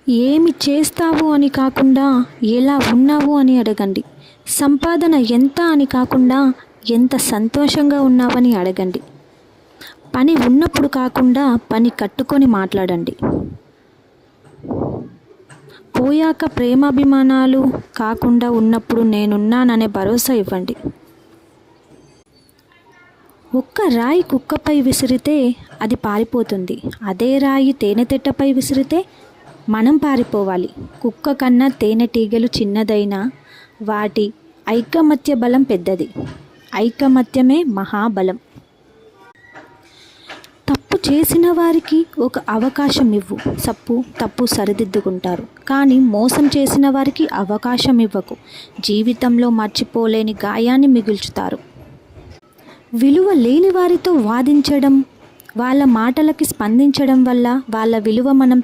ఏమి చేస్తావు అని కాకుండా ఎలా ఉన్నావు అని అడగండి. సంపాదన ఎంత అని కాకుండా ఎంత సంతోషంగా ఉన్నావని అడగండి. పని ఉన్నప్పుడు కాకుండా పని కట్టుకొని మాట్లాడండి. పోయాక ప్రేమాభిమానాలు కాకుండా ఉన్నప్పుడు నేనున్నాననే భరోసా ఇవ్వండి. ఒక్క రాయి కుక్కపై విసిరితే అది పారిపోతుంది. అదే రాయి తేనెతెట్టపై విసిరితే మనం పారిపోవాలి. కుక్క కన్నా తేనెటీగలు చిన్నదైనా వాటి ఐకమత్య బలం పెద్దది. ఐకమత్యమే మహాబలం. తప్పు చేసిన వారికి ఒక అవకాశం ఇవ్వు. తప్పు సరిదిద్దుకుంటారు. కానీ మోసం చేసిన వారికి అవకాశం ఇవ్వకు. జీవితంలో మర్చిపోలేని గాయాన్ని మిగుల్చుతారు. విలువ లేని వారితో వాదించడం, వాళ్ళ మాటలకి స్పందించడం వల్ల వాళ్ళ విలువ మనం